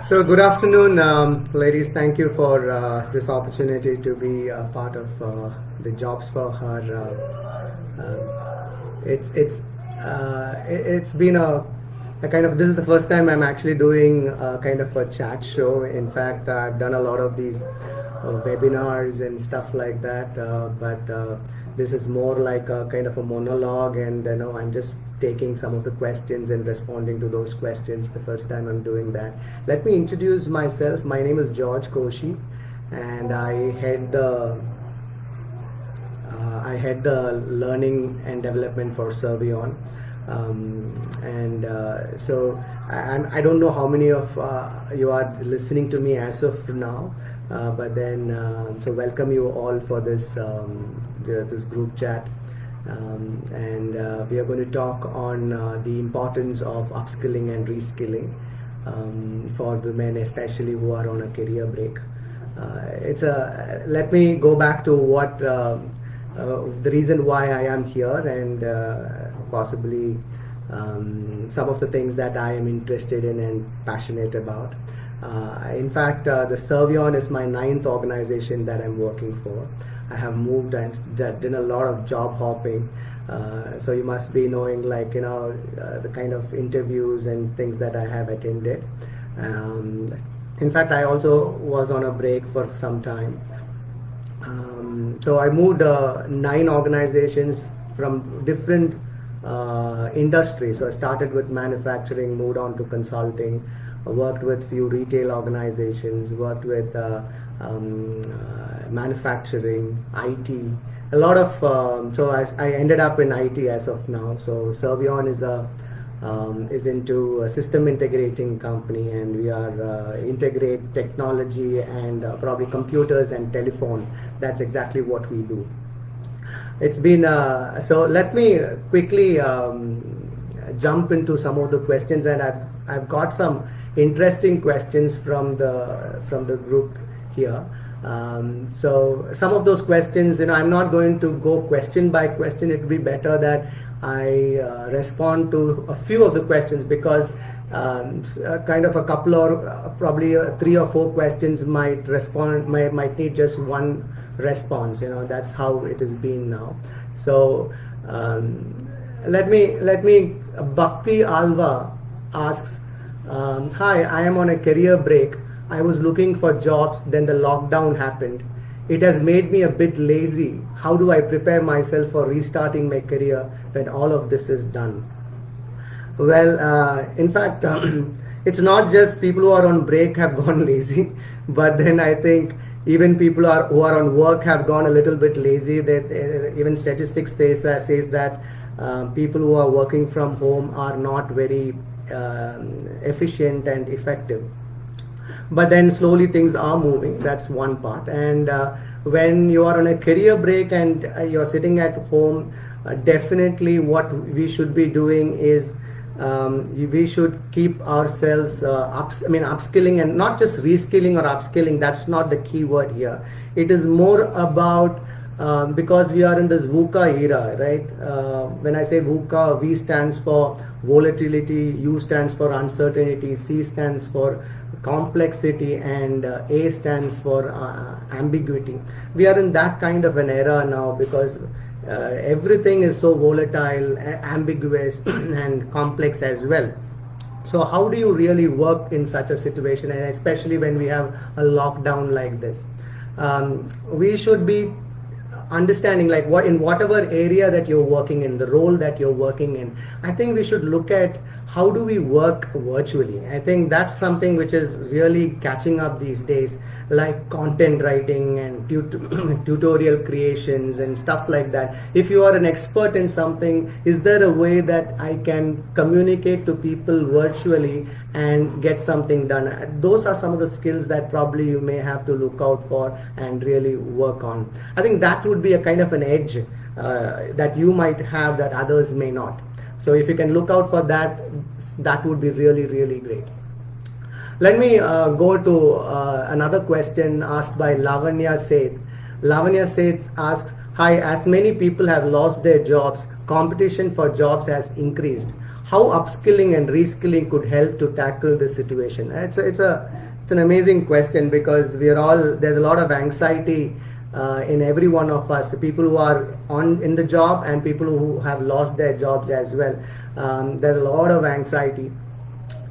So, good afternoon, ladies. Thank you for this opportunity to be part of the Jobs for Her. It's been a kind of, this is the first time I'm actually doing kind of a chat show. In fact, I've done a lot of these webinars and stuff like that, but this is more like a kind of a monologue, and I'm just taking some of the questions and responding to those questions. The first time I'm doing that. Let me introduce myself. My name is Koshi, and I head the learning and development for Servion. So I don't know how many of you are listening to me as of now, but then so welcome you all for this this group chat. We are going to talk on the importance of upskilling and reskilling for women, especially who are on a career break. Let me go back to what the reason why I am here, and possibly some of the things that I am interested in and passionate about. In fact, the Servion is my 9th organization that I'm working for. I have moved and done a lot of job hopping, so you must be knowing, like, the kind of interviews and things that I have attended. In fact, I also was on a break for some time. So I moved 9 organizations from different industries. So I started with manufacturing, moved on to consulting, worked with few retail organizations, worked with manufacturing, IT, a lot of so I ended up in IT as of now. So Servion is into a system integrating company, and we are integrate technology and probably computers and telephone. That's exactly what we do. It's been so let me quickly jump into some of the questions, and I've got some interesting questions from the group here. So some of those questions, I'm not going to go question by question. It would be better that I respond to a few of the questions, because kind of a couple or probably 3 or 4 questions might need just one response. That's how it has been now. So let me Bhakti Alva asks, hi, I am on a career break. I was looking for jobs, then the lockdown happened. It has made me a bit lazy. How do I prepare myself for restarting my career when all of this is done? Well, in fact, it's not just people who are on break have gone lazy, but then I think even people who are on work have gone a little bit lazy. That even statistics says that people who are working from home are not very efficient and effective. But then slowly things are moving. That's one part. And when you are on a career break and you're sitting at home, definitely what we should be doing is we should keep ourselves upskilling, and not just reskilling or upskilling. That's not the key word here. It is more about because we are in this VUCA era, right? When I say VUCA, V stands for volatility, U stands for uncertainty, C stands for complexity, and A stands for ambiguity. We are in that kind of an era now, because everything is so volatile, ambiguous and complex as well. So how do you really work in such a situation, and especially when we have a lockdown like this? We should be understanding, like, what in whatever area that you're working in, the role that you're working in, I think we should look at how do we work virtually. I think that's something which is really catching up these days, like content writing and tutorial creations and stuff like that. If you are an expert in something, is there a way that I can communicate to people virtually and get something done? Those are some of the skills that probably you may have to look out for and really work on. I think that would be a kind of an edge that you might have that others may not. So if you can look out for that, that would be really, really great. Let me go to another question asked by Lavanya Seth. Lavanya Seth asks, hi, as many people have lost their jobs, competition for jobs has increased. how upskilling and reskilling could help to tackle this situation. It's an amazing question, because there's a lot of anxiety in every one of us, the people who are in the job and people who have lost their jobs as well. There's a lot of anxiety,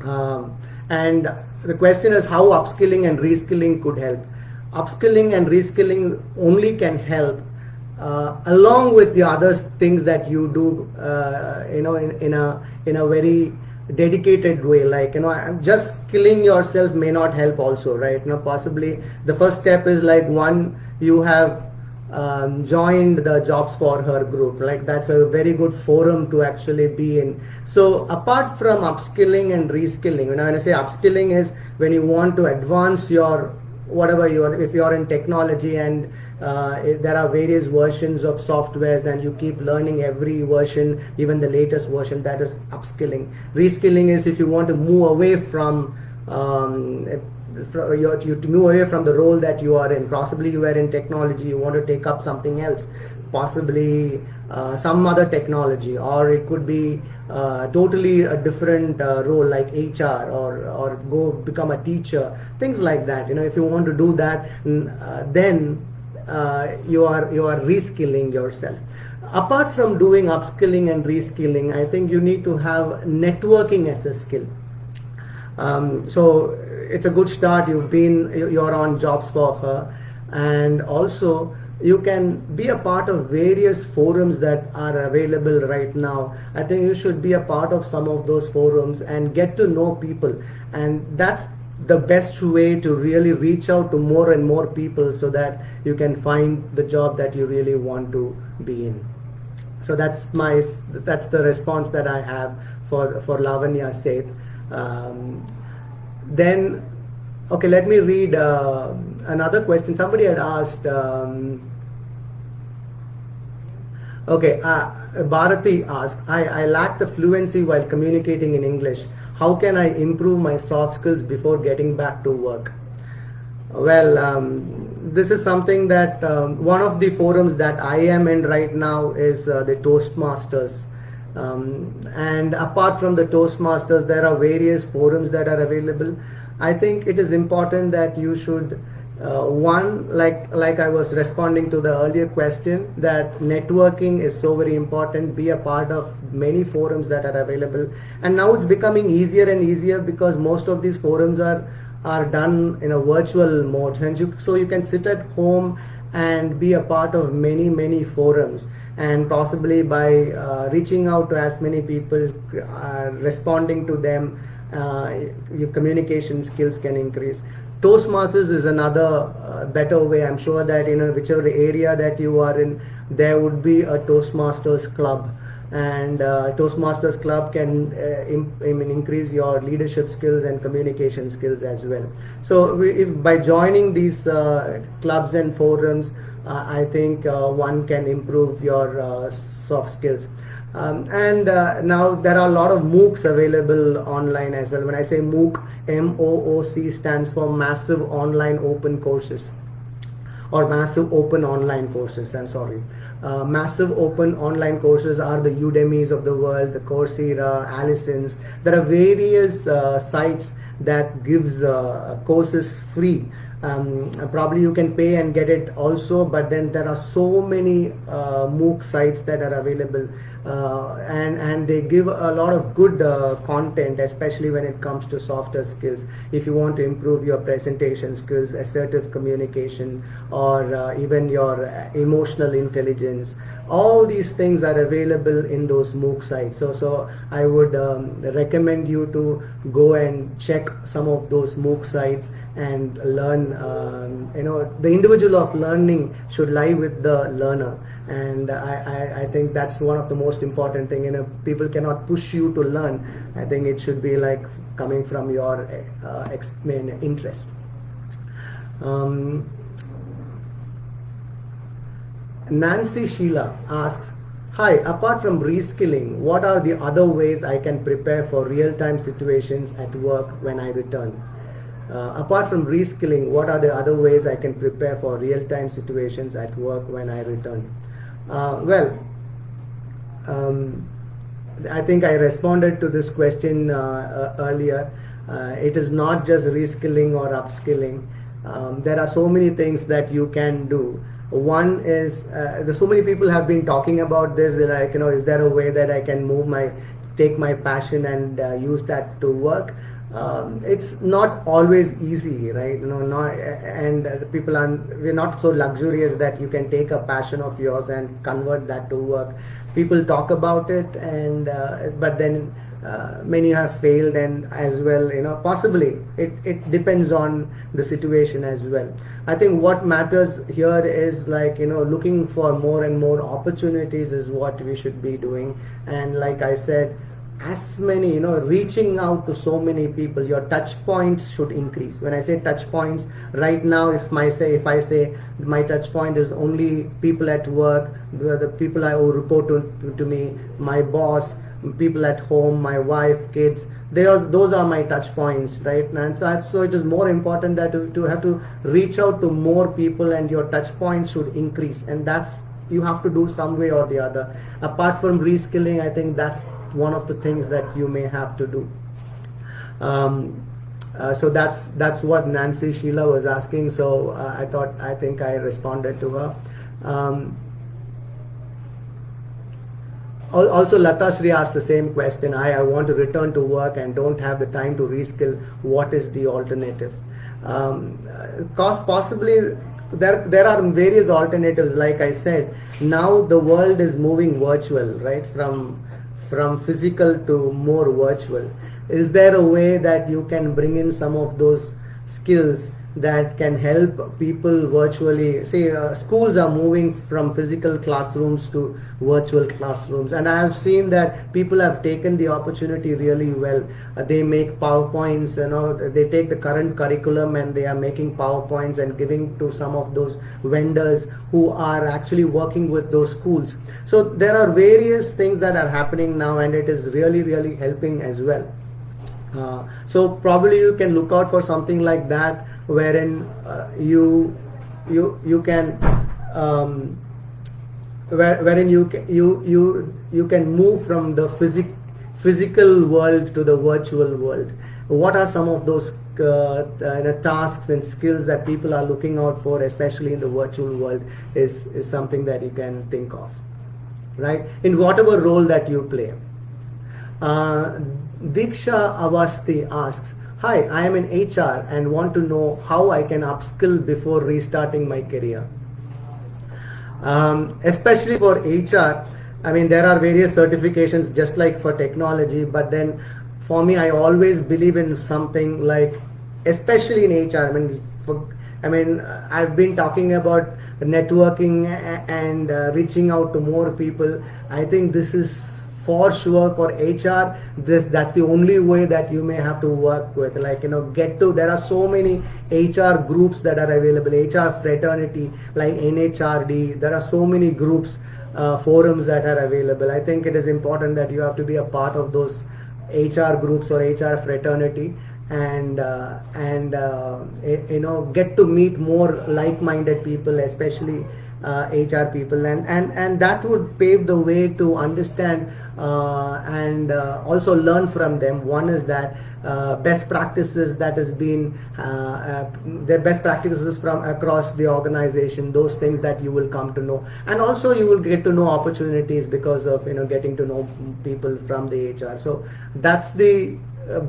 and the question is how upskilling and reskilling could help. Upskilling and reskilling only can help along with the other things that you do, in a very dedicated way. Like, just killing yourself may not help also, right? Possibly the first step is like, one, you have joined the JobsForHer group. Like, that's a very good forum to actually be in. So apart from upskilling and reskilling, when I say upskilling is when you want to advance your whatever you are, if you are in technology and there are various versions of softwares and you keep learning every version, even the latest version, that is upskilling. Reskilling is if you want to move away from to move away from the role that you are in. Possibly you are in technology, you want to take up something else, possibly some other technology, or it could be totally a different role like HR, or go become a teacher, things like that. If you want to do that, then you are reskilling yourself. Apart from doing upskilling and reskilling, I think you need to have networking as a skill. So it's a good start. You're on JobsForHer, and also you can be a part of various forums that are available right now. I think you should be a part of some of those forums and get to know people, and that's the best way to really reach out to more and more people so that you can find the job that you really want to be in. So that's the response that I have for Lavanya Seth. Then, okay, let me read another question. Somebody had asked, Bharati asked, I lack the fluency while communicating in English. How can I improve my soft skills before getting back to work? Well, this is something that one of the forums that I am in right now is the Toastmasters. And apart from the Toastmasters, there are various forums that are available. I think it is important that you should, one, like I was responding to the earlier question, that networking is so very important. Be a part of many forums that are available. And now it's becoming easier and easier because most of these forums are done in a virtual mode. And so you can sit at home and be a part of many forums, and possibly by reaching out to as many people, responding to them, your communication skills can increase. Toastmasters is another better way. I'm sure that whichever area that you are in, there would be a Toastmasters club, and Toastmasters club can increase your leadership skills and communication skills as well. So if by joining these clubs and forums, I think one can improve your soft skills. And now there are a lot of MOOCs available online as well. When I say MOOC, MOOC stands for Massive Online Open Courses, or Massive Open Online Courses, I'm sorry. Massive Open Online Courses are the Udemys of the world, the Coursera, Allison's. There are various sites that gives courses free. Probably you can pay and get it also, but then there are so many MOOC sites that are available, and they give a lot of good content, especially when it comes to softer skills. If you want to improve your presentation skills, assertive communication, or even your emotional intelligence, all these things are available in those MOOC sites. So I would recommend you to go and check some of those MOOC sites and learn. The individual of learning should lie with the learner, and I think that's one of the most important thing. People cannot push you to learn. I think it should be like coming from your main interest. Nancy Sheila asks, hi, apart from reskilling, what are the other ways I can prepare for real-time situations at work when I return? Apart from reskilling, what are the other ways I can prepare for real-time situations at work when I return? I think I responded to this question earlier. It is not just reskilling or upskilling. There are so many things that you can do. One is there's so many people have been talking about this. Like, is there a way that I can take my passion and use that to work? It's not always easy, right? We're not so luxurious that you can take a passion of yours and convert that to work. People talk about it, and but then many have failed, and as well, possibly it depends on the situation as well. I think what matters here is looking for more and more opportunities is what we should be doing. And like I said, as many, reaching out to so many people, your touch points should increase. When I say touch points, right now, if I say my touch point is only people at work, the people who report to me, my boss, people at home, my wife, kids, those are my touch points, right? And so it is more important that to have to reach out to more people, and your touch points should increase, and that's you have to do some way or the other. Apart from reskilling, I think that's one of the things that you may have to do. So that's what Nancy Sheila was asking. So I think I responded to her. Also, Lata Shri asked the same question. I want to return to work and don't have the time to reskill. What is the alternative? Possibly there are various alternatives. Like I said, now the world is moving virtual, right? From physical to more virtual. Is there a way that you can bring in some of those skills that can help people virtually? Say schools are moving from physical classrooms to virtual classrooms, and I have seen that people have taken the opportunity really well. They make PowerPoints, they take the current curriculum and they are making PowerPoints and giving to some of those vendors who are actually working with those schools. So there are various things that are happening now, and it is really, really helping as well. So probably you can look out for something like that, wherein you can wherein you can move from the physical world to the virtual world. What are some of those tasks and skills that people are looking out for, especially in the virtual world, is something that you can think of, right? In whatever role that you play. Diksha Avasti asks, hi, I am in HR and want to know how I can upskill before restarting my career. Especially for HR, I mean, there are various certifications just like for technology, but then for me, I always believe in something like, especially in HR, I've been talking about networking and reaching out to more people. I think this is for sure for HR. That's the only way that you may have to work with. There are so many HR groups that are available, HR fraternity, like NHRD. There are so many groups, forums that are available. I think it is important that you have to be a part of those HR groups or HR fraternity, and get to meet more like-minded people, especially HR people, and that would pave the way to understand and also learn from them. One is that best practices that has been their best practices from across the organization, those things that you will come to know, and also you will get to know opportunities because of getting to know people from the HR. So that's the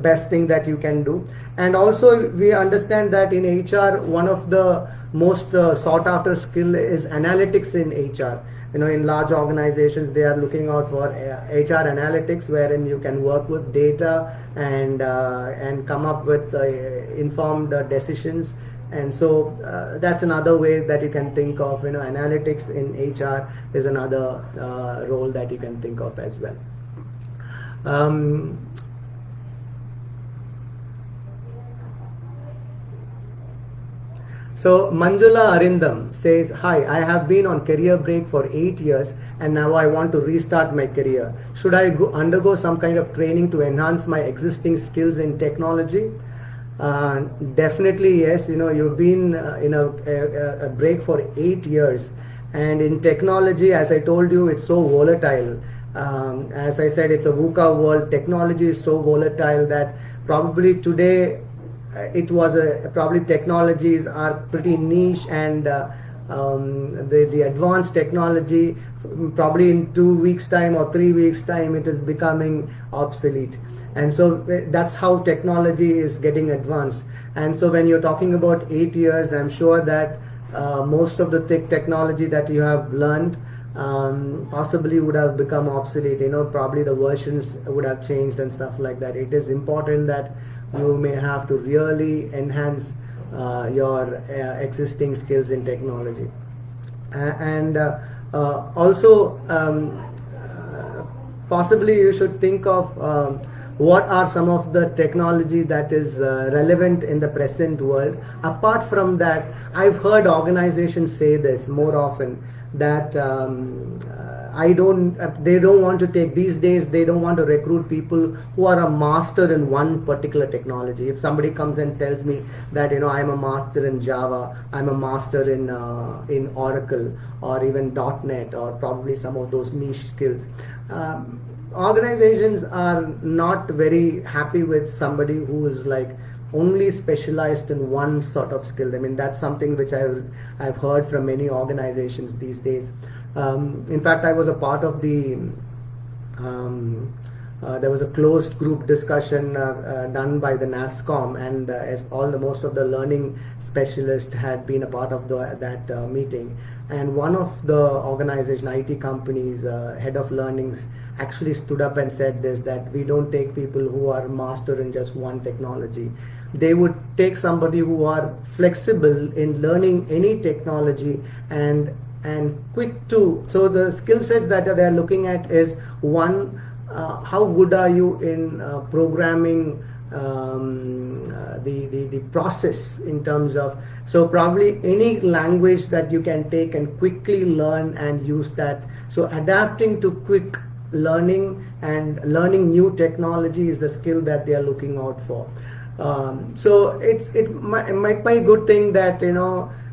best thing that you can do. And also we understand that in HR, one of the most sought after skill is analytics in HR. In large organizations, they are looking out for HR analytics, wherein you can work with data and come up with informed decisions. And so that's another way that you can think of. Analytics in HR is another role that you can think of as well. So Manjula Arindam says, hi, I have been on career break for 8 years and now I want to restart my career. Should I undergo some kind of training to enhance my existing skills in technology? Definitely yes. You've been in a break for 8 years, and in technology, as I told you, it's so volatile. As I said, it's a VUCA world. Technology is so volatile that probably today probably technologies are pretty niche, and the advanced technology, probably in 2 weeks time or 3 weeks time, it is becoming obsolete. And so that's how technology is getting advanced. And so when you're talking about 8 years, I'm sure that most of the technology that you have learned possibly would have become obsolete. Probably the versions would have changed and stuff like that. It is important that you may have to really enhance your existing skills in technology. And also possibly you should think of what are some of the technology that is relevant in the present world. Apart from that, I've heard organizations say this more often, that they don't want to take, these days they don't want to recruit people who are a master in one particular technology. If somebody comes and tells me that I'm a master in Java, I'm a master in Oracle, or even .NET, or probably some of those niche skills, organizations are not very happy with somebody who is like only specialized in one sort of skill. I mean, that's something which I've heard from many organizations these days. In fact, I was a part of the there was a closed group discussion done by the NASSCOM, and as most of the learning specialists had been a part of that meeting. And one of the organization, IT companies, head of learnings, actually stood up and said this, that we don't take people who are master in just one technology. They would take somebody who are flexible in learning any technology and quick to. So the skill set that they're looking at is, one, how good are you in programming the process in terms of, so probably any language that you can take and quickly learn and use that. So adapting to quick learning and learning new technology is the skill that they are looking out for. So it might be a good thing that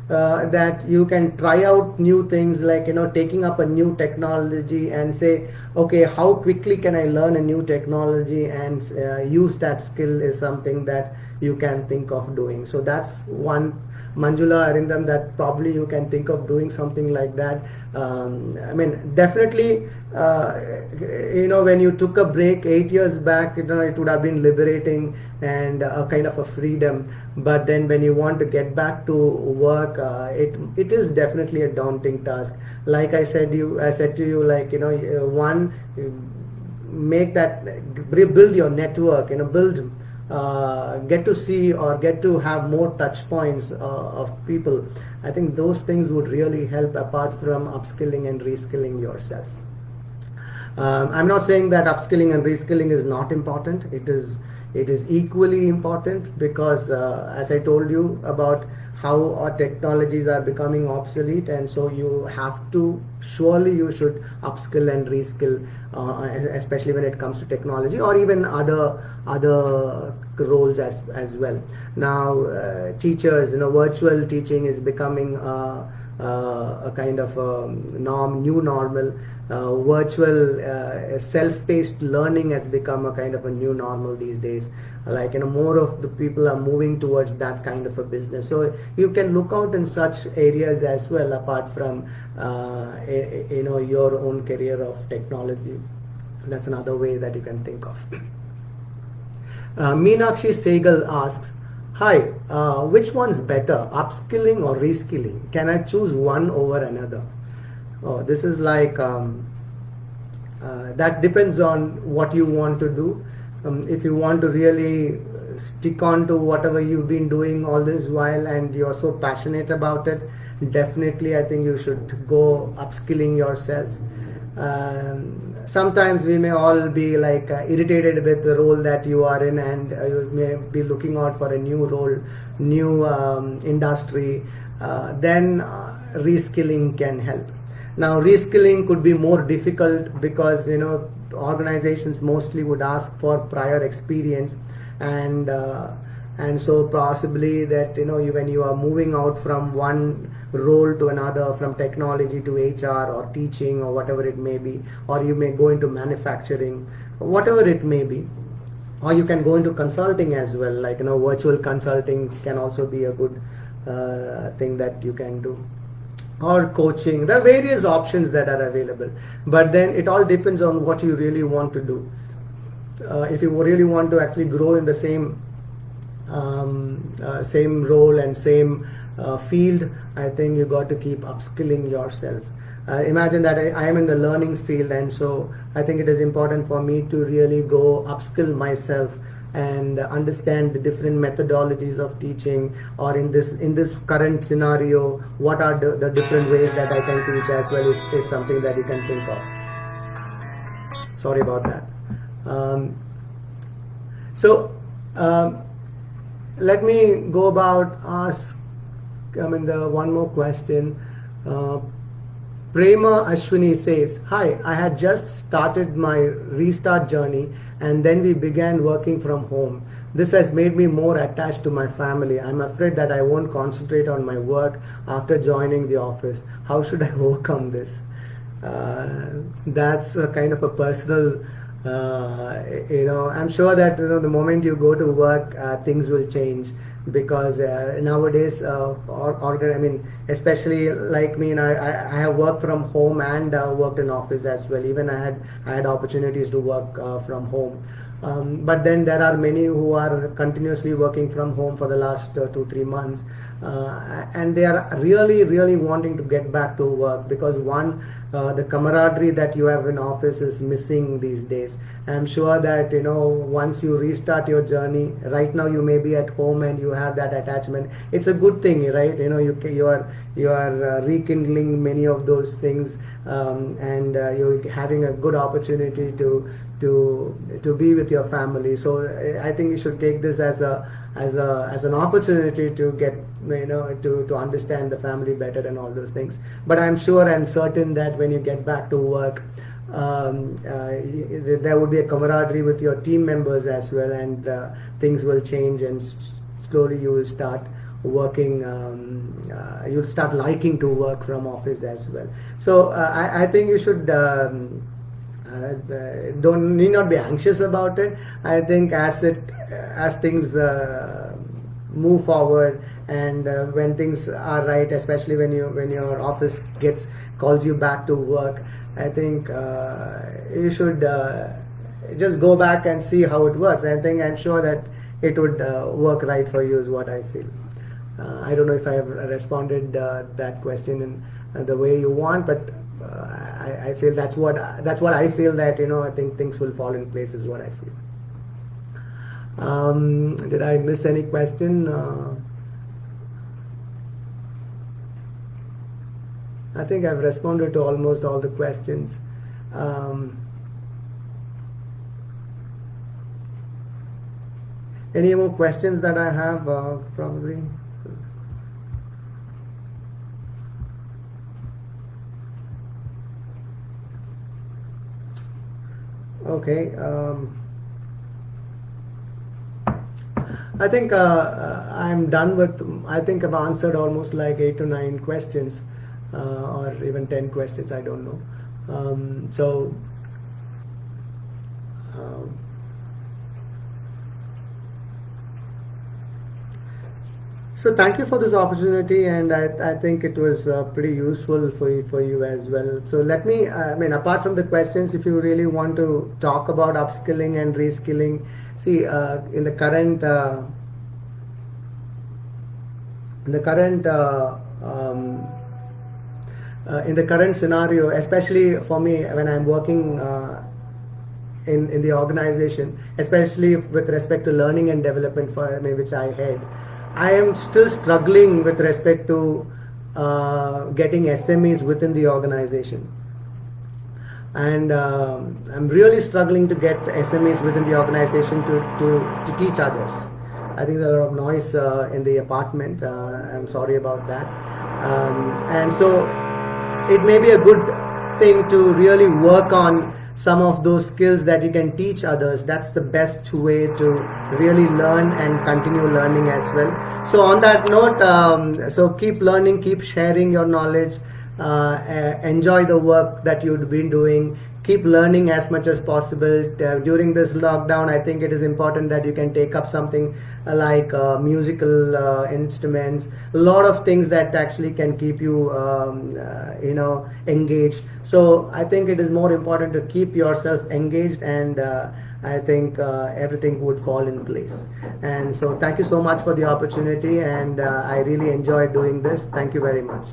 that you can try out new things, like taking up a new technology and say, okay, how quickly can I learn a new technology and use that skill, is something that you can think of doing. So that's one, Manjula, Arindam, that probably you can think of doing something like that. I mean, definitely, when you took a break 8 years back, it would have been liberating and a kind of a freedom. But then when you want to get back to work, it is definitely a daunting task. Like I said to you, like, one, make that, build your network, build, get to see or get to have more touch points of people. I think those things would really help, apart from upskilling and reskilling yourself. I'm not saying that upskilling and reskilling is not important. It is equally important, because as I told you about how our technologies are becoming obsolete, and so you should upskill and reskill, especially when it comes to technology, or even other roles as well. Now teachers, virtual teaching is becoming a kind of a new normal. Virtual self-paced learning has become a kind of a new normal these days. Like, more of the people are moving towards that kind of a business. So you can look out in such areas as well, apart from your own career of technology. That's another way that you can think of. Meenakshi Segal asks, hi, which one's better, upskilling or reskilling? Can I choose one over another? Oh, this is like, that depends on what you want to do. If you want to really stick on to whatever you've been doing all this while and you're so passionate about it, definitely I think you should go upskilling yourself. Sometimes we may all be like irritated with the role that you are in, and you may be looking out for a new role, new industry. Then reskilling can help. Now, reskilling could be more difficult because organizations mostly would ask for prior experience, and and so possibly that when you are moving out from one role to another, from technology to HR or teaching or whatever it may be, or you may go into manufacturing, whatever it may be, or you can go into consulting as well, like virtual consulting can also be a good thing that you can do, or coaching. There are various options that are available, but then it all depends on what you really want to do. If you really want to actually grow in the same role and same field, I think you got to keep upskilling yourself. Imagine that I am in the learning field, and so I think it is important for me to really go upskill myself and understand the different methodologies of teaching, or in this current scenario, what are the different ways that I can teach as well, is something that you can think of. Sorry about that. Let me go about the one more question. Prema Ashwini says, "Hi, I had just started my restart journey, and then we began working from home. This has made me more attached to my family. I'm afraid that I won't concentrate on my work after joining the office. How should I overcome this?" That's a kind of a personal, I'm sure that the moment you go to work, things will change, because nowadays, especially like me, I have worked from home and worked in office as well. Even I had opportunities to work from home. But then there are many who are continuously working from home for the last 2-3 months, and they are really, really wanting to get back to work, because the camaraderie that you have in office is missing these days. I'm sure that once you restart your journey, right now you may be at home and you have that attachment. It's a good thing, right? You are rekindling many of those things, and you're having a good opportunity to be with your family. So I think you should take this as an opportunity to get to understand the family better and all those things. But I'm sure and certain that when you get back to work, there would be a camaraderie with your team members as well, and things will change, and slowly you will start working. You'll start liking to work from office as well. So I think you should. Need not be anxious about it. I think as things move forward, and when things are right, especially when your office calls you back to work, I think you should just go back and see how it works. I'm sure that it would work right for you, is what I feel. I don't know if I have responded that question in the way you want, but I feel that's what I feel, that I think things will fall in place, is what I feel. Did I miss any question? I think I've responded to almost all the questions. Any more questions that I have? Probably. Okay. I think I'm done with. I think I've answered almost like 8 to 9 questions, or even 10 questions. I don't know. So thank you for this opportunity, and I think it was pretty useful for you as well. So let me, apart from the questions, if you really want to talk about upskilling and reskilling, see, in the current scenario, especially for me when I'm working in the organization, especially with respect to learning and development, which I head, I am still struggling with respect to getting SMEs within the organization, and I'm really struggling to get SMEs within the organization to teach others. I think there's a lot of noise in the apartment. I'm sorry about that. And so it may be a good thing to really work on some of those skills that you can teach others, that's the best way to really learn and continue learning as well. So on that note, so keep learning, keep sharing your knowledge, enjoy the work that you've been doing, keep learning as much as possible. During this lockdown, I think it is important that you can take up something like musical instruments, a lot of things that actually can keep you engaged. So I think it is more important to keep yourself engaged, and I think everything would fall in place. And so thank you so much for the opportunity, and I really enjoyed doing this. Thank you very much.